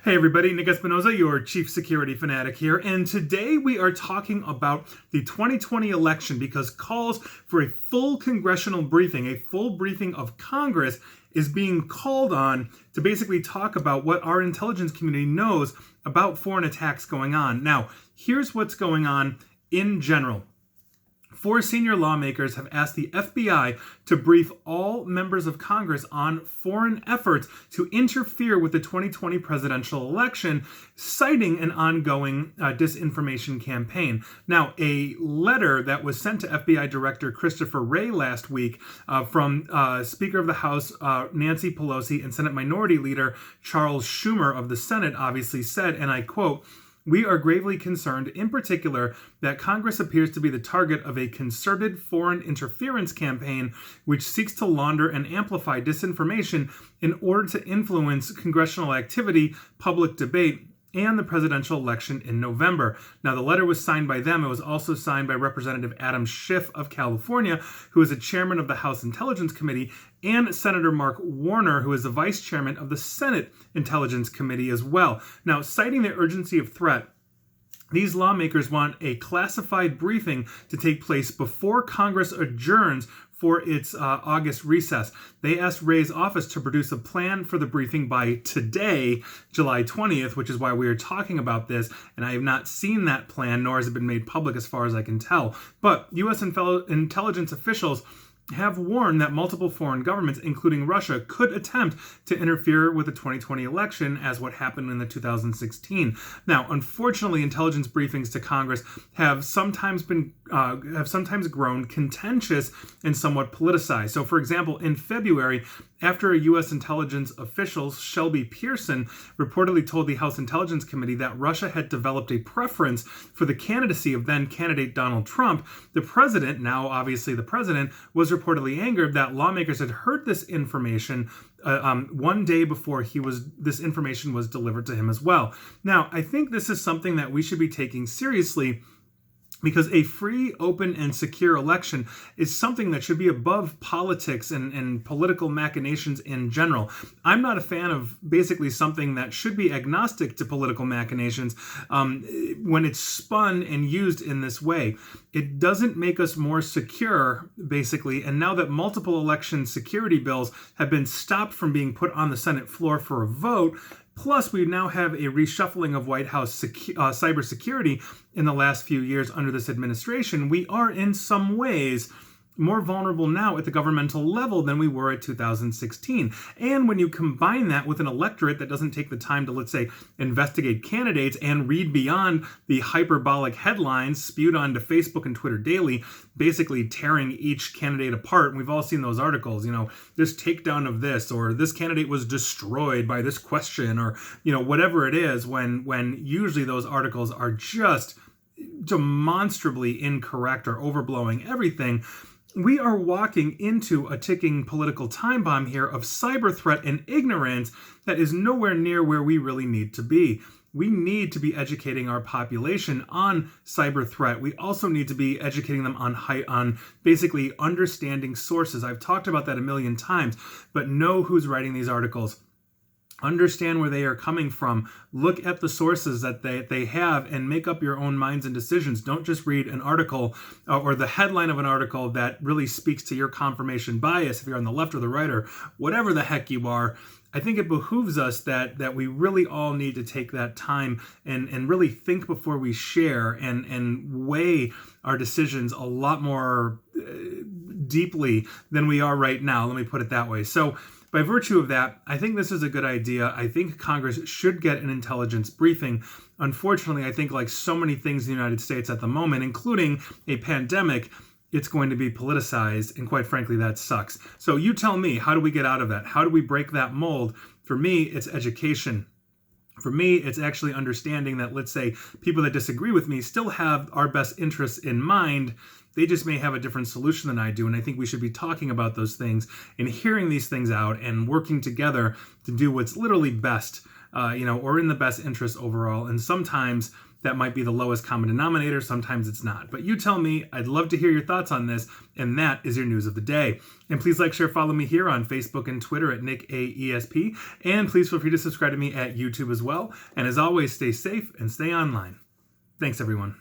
Hey everybody, Nick Espinoza, your chief security fanatic here, and today we are talking about the 2020 election because calls for a full congressional briefing, a full briefing of Congress, is being called on to basically talk about what our intelligence community knows about foreign attacks going on. Now, here's what's going on in general. 4 senior lawmakers have asked the FBI to brief all members of Congress on foreign efforts to interfere with the 2020 presidential election, citing an ongoing disinformation campaign. Now, a letter that was sent to FBI Director Christopher Wray last week from Speaker of the House Nancy Pelosi and Senate Minority Leader Charles Schumer of the Senate obviously said, and I quote, "We are gravely concerned, in particular, that Congress appears to be the target of a concerted foreign interference campaign which seeks to launder and amplify disinformation in order to influence congressional activity, public debate, and the presidential election in November." Now, the letter was signed by them. It was also signed by Representative Adam Schiff of California, who is a chairman of the House Intelligence Committee, and Senator Mark Warner, who is the vice chairman of the Senate Intelligence Committee as well. Now, citing the urgency of threat, these lawmakers want a classified briefing to take place before Congress adjourns for its August recess. They asked Wray's office to produce a plan for the briefing by today, July 20th, which is why we are talking about this, and I have not seen that plan, nor has it been made public as far as I can tell. But U.S. intelligence officials have warned that multiple foreign governments, including Russia, could attempt to interfere with the 2020 election, as what happened in the 2016. Now, unfortunately, intelligence briefings to Congress have sometimes grown contentious and somewhat politicized. So, for example, in February, after a U.S. intelligence official, Shelby Pearson, reportedly told the House Intelligence Committee that Russia had developed a preference for the candidacy of then-candidate Donald Trump, the president, now obviously the president, was reportedly angered that lawmakers had heard this information one day before this information was delivered to him as well. Now, I think this is something that we should be taking seriously, because a free, open, and secure election is something that should be above politics and political machinations in general. I'm not a fan of basically something that should be agnostic to political machinations when it's spun and used in this way. It doesn't make us more secure, basically, and now that multiple election security bills have been stopped from being put on the Senate floor for a vote, plus, we now have a reshuffling of White House cybersecurity in the last few years under this administration. We are, in some ways, more vulnerable now at the governmental level than we were at 2016. And when you combine that with an electorate that doesn't take the time to, let's say, investigate candidates and read beyond the hyperbolic headlines spewed onto Facebook and Twitter daily, basically tearing each candidate apart. And we've all seen those articles, this takedown of this, or this candidate was destroyed by this question, or, whatever it is, when usually those articles are just demonstrably incorrect or overblowing everything. We are walking into a ticking political time bomb here of cyber threat and ignorance that is nowhere near where we really need to be. We need to be educating our population on cyber threat. We also need to be educating them on basically understanding sources. I've talked about that a million times, but know who's writing these articles. Understand where they are coming from. Look at the sources that they have and make up your own minds and decisions. Don't just read an article or the headline of an article that really speaks to your confirmation bias if you're on the left or the right or whatever the heck you are. I think it behooves us that we really all need to take that time and really think before we share and weigh our decisions a lot more deeply than we are right now. Let me put it that way. So, by virtue of that, I think this is a good idea. I think Congress should get an intelligence briefing. Unfortunately, I think like so many things in the United States at the moment, including a pandemic, it's going to be politicized, and quite frankly, that sucks. So you tell me, how do we get out of that? How do we break that mold? For me, it's education. For me, it's actually understanding that, let's say, people that disagree with me still have our best interests in mind. They just may have a different solution than I do, and I think we should be talking about those things and hearing these things out and working together to do what's literally best, or in the best interest overall. And sometimes that might be the lowest common denominator. Sometimes it's not. But you tell me. I'd love to hear your thoughts on this. And that is your news of the day. And please like, share, follow me here on Facebook and Twitter at NickAESP. And please feel free to subscribe to me at YouTube as well. And as always, stay safe and stay online. Thanks, everyone.